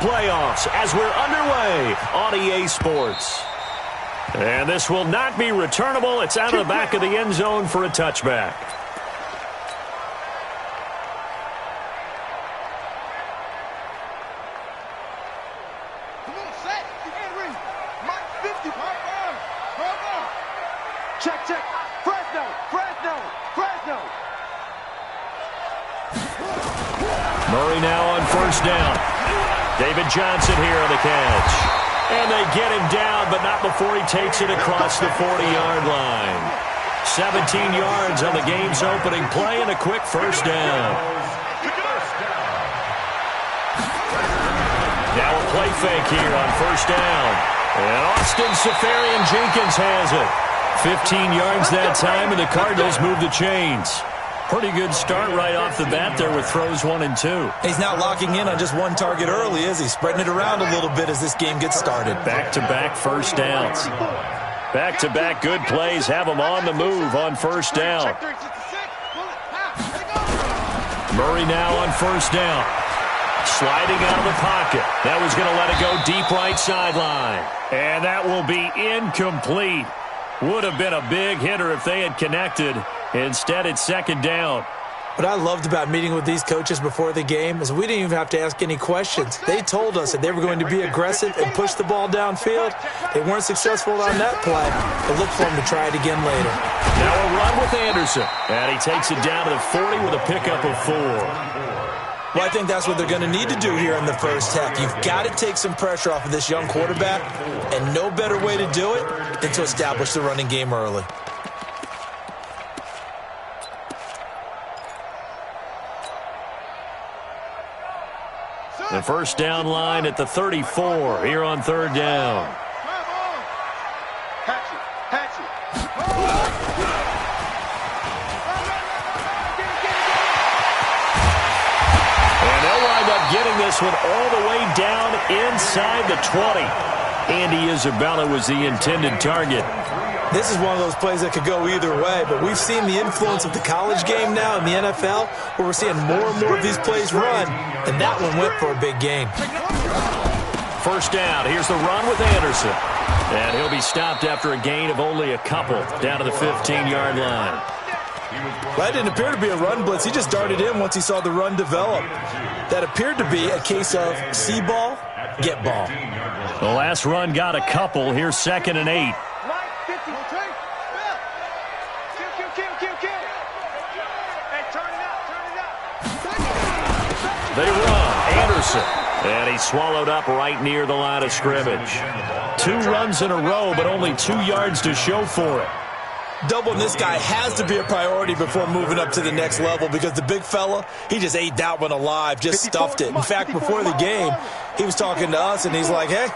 playoffs as we're underway on EA Sports. And this will not be returnable. It's out of the back of the end zone for a touchback. Murray now on first down. David Johnson here on the catch. And they get him down, but not before he takes it across the 40-yard line. 17 yards on the game's opening play and a quick first down. Now a play fake here on first down. And Austin Seferian-Jenkins has it. 15 yards that time, and the Cardinals move the chains. Pretty good start right off the bat there with throws 1 and 2. He's not locking in on just one target early, is he? Spreading it around a little bit as this game gets started. Back-to-back first downs. Back-to-back good plays have him on the move on first down. Murray now on first down. Sliding out of the pocket. That was going to let it go deep right sideline. And that will be incomplete. Would have been a big hitter if they had connected. Instead, it's second down. What I loved about meeting with these coaches before the game is we didn't even have to ask any questions. They told us that they were going to be aggressive and push the ball downfield. They weren't successful on that play, but look for them to try it again later. Now a run with Anderson. And he takes it down to the 40 with a pickup of 4. Well, I think that's what they're going to need to do here in the first half. You've got to take some pressure off of this young quarterback, and no better way to do it than to establish the running game early. The first down line at the 34 here on third down. And they'll wind up getting this one all the way down inside the 20. Andy Isabella was the intended target. This is one of those plays that could go either way, but we've seen the influence of the college game now in the NFL, where we're seeing more and more of these plays run, and that one went for a big gain. First down. Here's the run with Anderson. And he'll be stopped after a gain of only a couple down to the 15-yard line. Well, that didn't appear to be a run blitz. He just darted in once he saw the run develop. That appeared to be a case of see ball, get ball. The last run got a couple. Here's 2nd and 8. They run. Anderson. And he's swallowed up right near the line of scrimmage. 2 runs in a row, but only 2 yards to show for it. Doubling this guy has to be a priority before moving up to the next level, because the big fella, he just ate that one alive, just stuffed it. In fact, before the game, he was talking to us, and he's like, hey,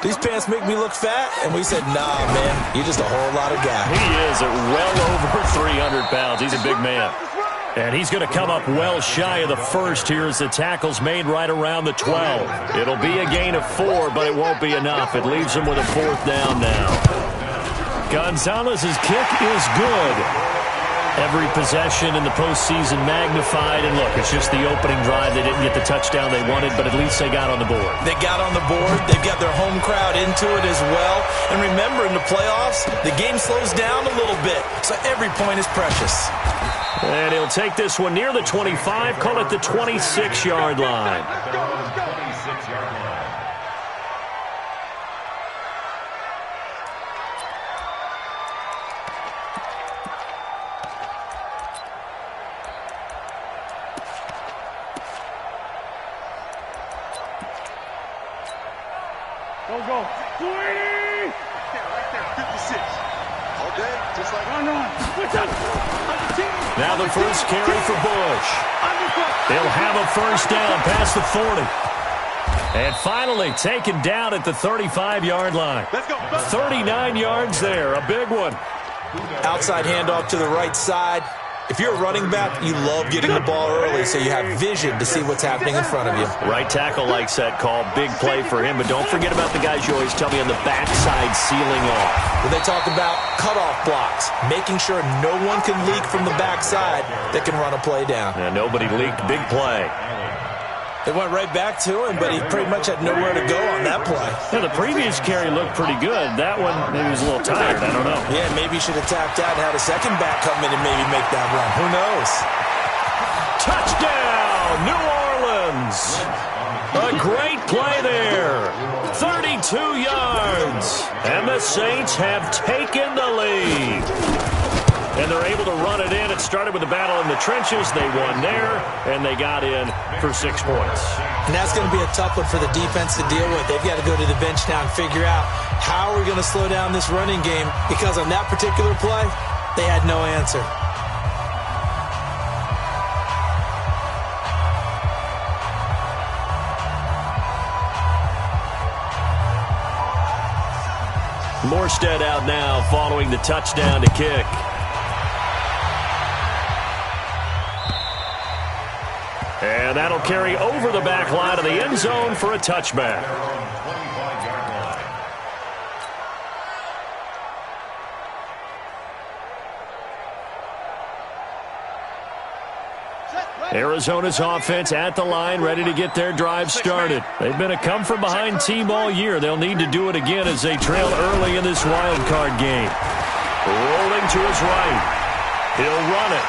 these pants make me look fat. And we said, nah, man, you're just a whole lot of guy. He is at well over 300 pounds. He's a big man. And he's going to come up well shy of the first here as the tackle's made right around the 12. It'll be a gain of 4, but it won't be enough. It leaves him with a 4th down now. Gonzalez's kick is good. Every possession in the postseason magnified. And look, it's just the opening drive. They didn't get the touchdown they wanted, but at least they got on the board. They got on the board. They've got their home crowd into it as well. And remember, in the playoffs, the game slows down a little bit, so every point is precious. And he'll take this one near the 25, call it the 26-yard line. Go. 20! Right there, 56. All day, just like run. Now the first carry for Bush. They'll have a first down past the 40. And finally taken down at the 35-yard line. Let's go. 39 yards there, a big one. Outside handoff to the right side. If you're a running back, you love getting the ball early so you have vision to see what's happening in front of you. Right tackle likes that call. Big play for him, but don't forget about the guys you always tell me on the backside sealing off. When they talk about cutoff blocks, making sure no one can leak from the backside that can run a play down. And nobody leaked. Big play. It went right back to him, but he pretty much had nowhere to go on that play. Yeah, the previous carry looked pretty good. That one, maybe he was a little tired. I don't know. Yeah, maybe he should have tapped out and had a second back come in and maybe make that run. Who knows? Touchdown, New Orleans. A great play there. 32 yards. And the Saints have taken the lead. And they're able to run it in. It started with a battle in the trenches. They won there, and they got in for 6 points. And that's going to be a tough one for the defense to deal with. They've got to go to the bench now and figure out how are we going to slow down this running game, because on that particular play, they had no answer. Morstead out now following the touchdown to kick. And that'll carry over the back line of the end zone for a touchback. Arizona's offense at the line, ready to get their drive started. They've been a come-from-behind team all year. They'll need to do it again as they trail early in this wild card game. Rolling to his right. He'll run it.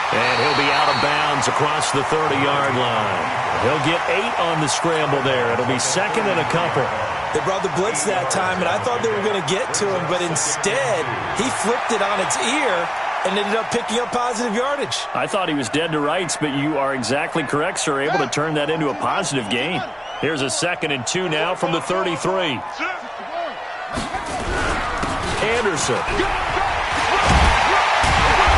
And he'll be out of bounds across the 30-yard line. He'll get 8 on the scramble there. It'll be second and a couple. They brought the blitz that time, and I thought they were going to get to him, but instead, he flipped it on its ear and ended up picking up positive yardage. I thought he was dead to rights, but you are exactly correct, sir. Able to turn that into a positive gain. Here's a 2nd and 2 now from the 33. Anderson.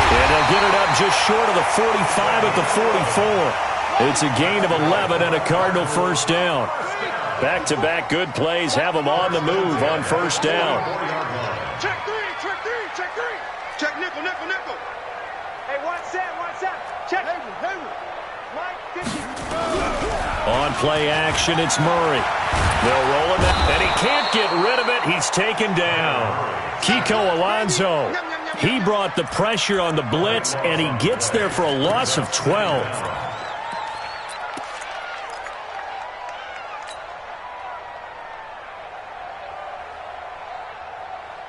And they'll get it up just short of the 45 at the 44. It's a gain of 11 and a Cardinal first down. Back-to-back good plays have them on the move on first down. Check three, check three, check three. Check nickel, nickel, nickel. Hey, one set. Check. Hayward. Mike, 50. On play action, it's Murray. They'll roll him out, and he can't get rid of it. He's taken down. Kiko Alonso. He brought the pressure on the blitz, and he gets there for a loss of 12.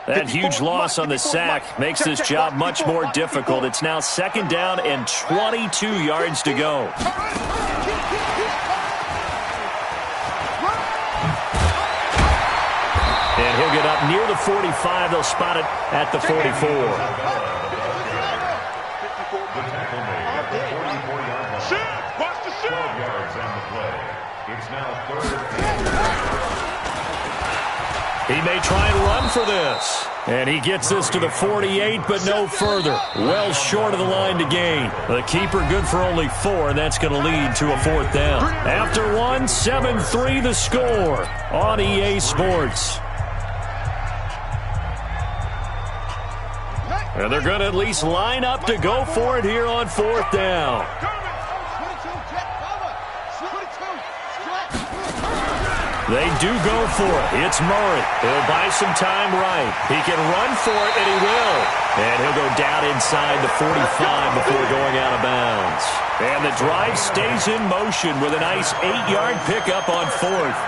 That huge loss on the sack makes this job much more difficult. It's now 2nd down and 22 yards to go. And he'll get up near the 45. They'll spot it at the 44. Watch the shoot. 12 yards on the play. It's now 3rd. He may try and run for this. And he gets this to the 48, but no further. Well short of the line to gain. The keeper good for only 4, and that's going to lead to a 4th down. After 1, 7-3 the score on EA Sports. And they're going to at least line up to go for it here on 4th down. They do go for it. It's Murray. He'll buy some time right. He can run for it, and he will. And he'll go down inside the 45 before going out of bounds. And the drive stays in motion with a nice 8-yard pickup on 4th.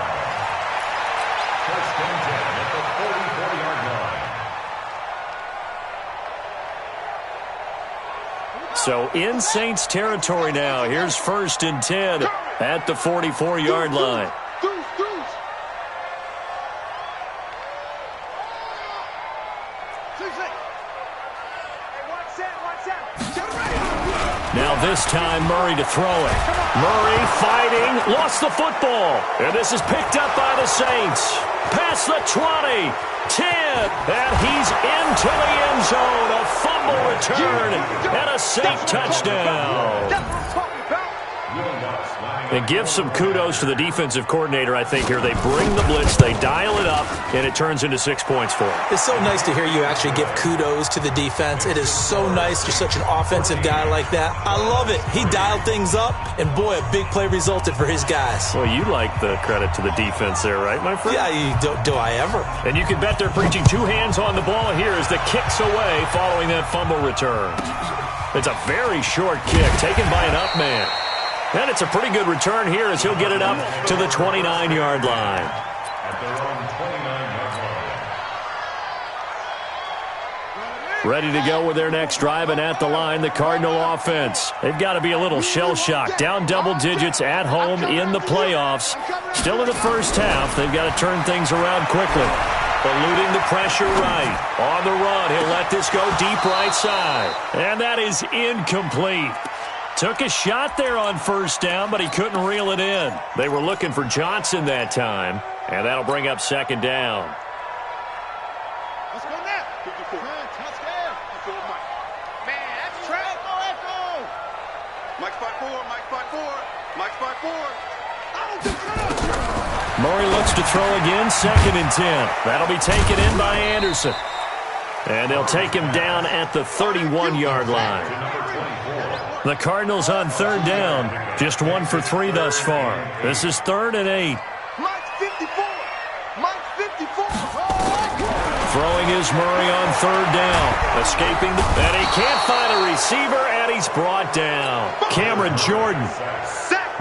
First and 10 at the 44-yard line. So in Saints territory now. Here's 1st and 10 at the 44-yard line. Now this time Murray to throw it. Murray fighting, lost the football. And this is picked up by the Saints. Past the 20, 10, and he's into the end zone. A fumble return and a Saint touchdown. And give some kudos to the defensive coordinator, I think, here. They bring the blitz, they dial it up, and it turns into 6 points for them. It's so nice to hear you actually give kudos to the defense. It is so nice. You're such an offensive guy like that. I love it. He dialed things up, and boy, a big play resulted for his guys. Well, you like the credit to the defense there, right, my friend? Yeah, do I ever. And you can bet they're preaching 2 hands on the ball here as the kick's away following that fumble return. It's a very short kick taken by an up man. And it's a pretty good return here as he'll get it up to the 29-yard line. At their own 29-yard line. Ready to go with their next drive, and at the line, the Cardinal offense. They've got to be a little shell-shocked. Down double digits at home in the playoffs. Still in the first half. They've got to turn things around quickly. Eluding the pressure right. On the run, he'll let this go deep right side. And that is incomplete. Took a shot there on first down, but he couldn't reel it in. They were looking for Johnson that time, and that'll bring up second down. Let's go now. Touchdown. Man, that's track. Mike 5-4. Mike 5-4. Mike 5-4. Murray looks to throw again, 2nd and 10. That'll be taken in by Anderson. And they'll take him down at the 31-yard line. The Cardinals on 3rd down, just 1 for 3 thus far. This is 3rd and 8. Mike 54. Mike 54. Throwing is Murray on 3rd down. Escaping, and he can't find a receiver, and he's brought down. Cameron Jordan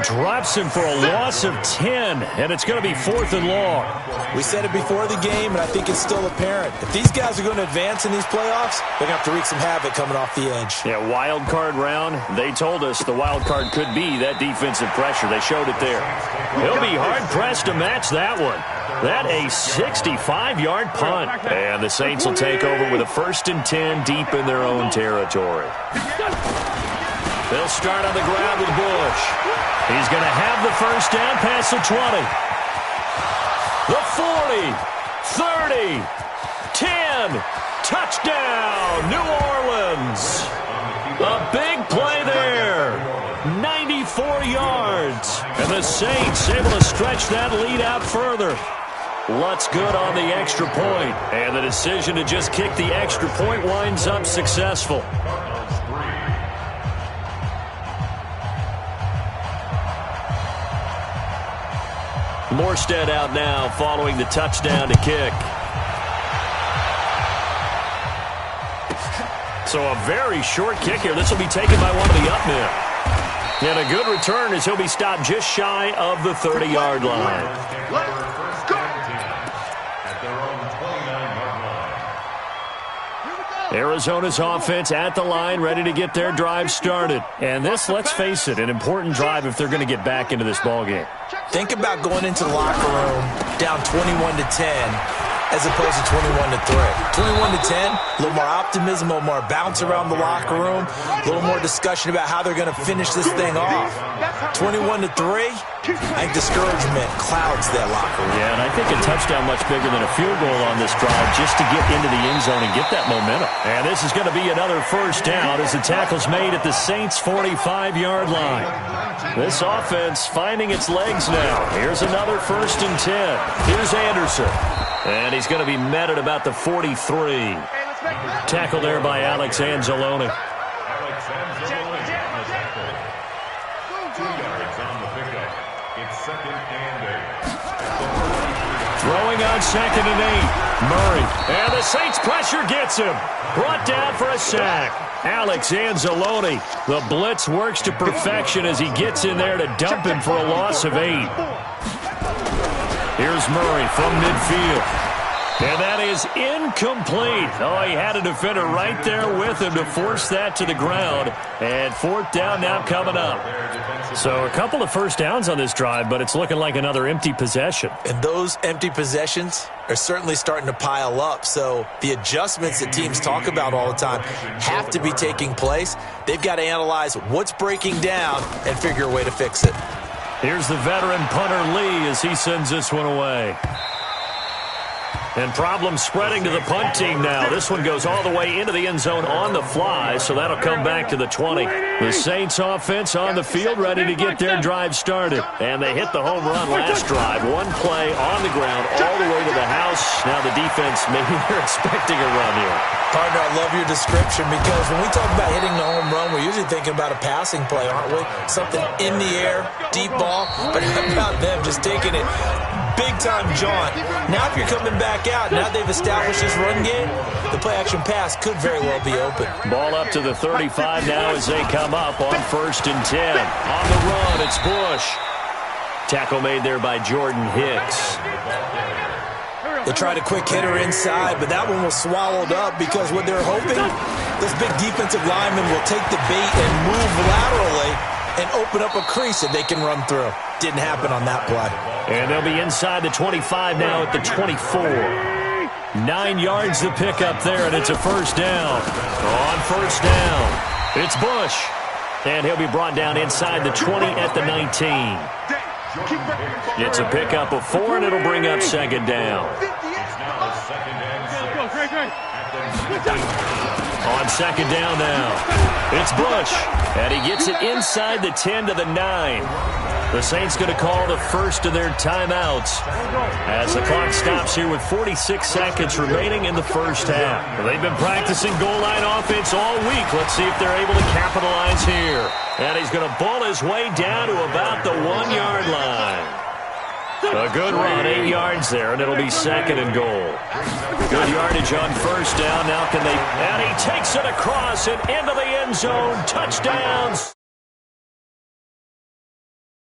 drops him for a loss of 10, and it's going to be 4th and long. We said it before the game, and I think it's still apparent. If these guys are going to advance in these playoffs, they're going to have to wreak some havoc coming off the edge. Yeah, wild card round. They told us the wild card could be that defensive pressure. They showed it there. He'll be hard-pressed to match that one. That a 65-yard punt. And the Saints will take over with a 1st and 10 deep in their own territory. They'll start on the ground with Bush. He's going to have the first down past the 20. The 40, 30, 10, touchdown, New Orleans. A big play there, 94 yards. And the Saints able to stretch that lead out further. Lutz good on the extra point. And the decision to just kick the extra point winds up successful. Morstead out now following the touchdown to kick. So a very short kick here. This will be taken by one of the up men. And a good return as he'll be stopped just shy of the 30-yard line. Arizona's offense at the line, ready to get their drive started. And this, let's face it, an important drive if they're going to get back into this ballgame. Think about going into the locker room down 21-10 as opposed to 21-3. 21-10, a little more optimism, a little more bounce around the locker room, a little more discussion about how they're going to finish this thing off. 21-3, I think discouragement clouds that locker room. Yeah, and I think a touchdown much bigger than a field goal on this drive just to get into the end zone and get that momentum. And this is going to be another first down as the tackle's made at the Saints' 45-yard line. This offense finding its legs now. Here's another 1st and 10. Here's Anderson. And he's going to be met at about the 43. Tackle there by Alex Anzalone. Throwing on 2nd and 8. Murray. And the Saints pressure gets him. Brought down for a sack. Alex Anzalone. The blitz works to perfection as he gets in there to dump him for a loss of 8. Here's Murray from midfield. And that is incomplete. Oh, he had a defender right there with him to force that to the ground. And 4th down now coming up. So a couple of first downs on this drive, but it's looking like another empty possession. And those empty possessions are certainly starting to pile up. So the adjustments that teams talk about all the time have to be taking place. They've got to analyze what's breaking down and figure a way to fix it. Here's the veteran punter Lee as he sends this one away. And problems spreading to the punt team now. This one goes all the way into the end zone on the fly, so that'll come back to the 20. The Saints offense on the field ready to get their drive started. And they hit the home run last drive. One play on the ground all the way to the house. Now the defense, maybe they're expecting a run here. Partner, I love your description because when we talk about hitting the home run, we're usually thinking about a passing play, aren't we? Something in the air, deep ball. But how about them just taking it big-time jaunt. Now if you're coming back out, now they've established this run game, the play-action pass could very well be open. Ball up to the 35 now as they come up on 1st and 10. On the run, it's Bush. Tackle made there by Jordan Hicks. They tried a quick hitter inside, but that one was swallowed up because what they're hoping, those big defensive linemen will take the bait and move laterally and open up a crease that they can run through. Didn't happen on that play. And they'll be inside the 25 now at the 24. 9 yards to pick up there, and it's a 1st down. On 1st down, it's Bush. And he'll be brought down inside the 20 at the 19. It's a pickup of 4, and it'll bring up 2nd down. On 2nd down now, it's Bush. And he gets it inside the 10 to the 9. The Saints going to call the first of their timeouts as the clock stops here with 46 seconds remaining in the first half. They've been practicing goal line offense all week. Let's see if they're able to capitalize here. And he's going to ball his way down to about the 1-yard line. A good run, 8 yards there, and it'll be 2nd and goal. Good yardage on 1st down. Now can they... And he takes it across and into the end zone. Touchdowns.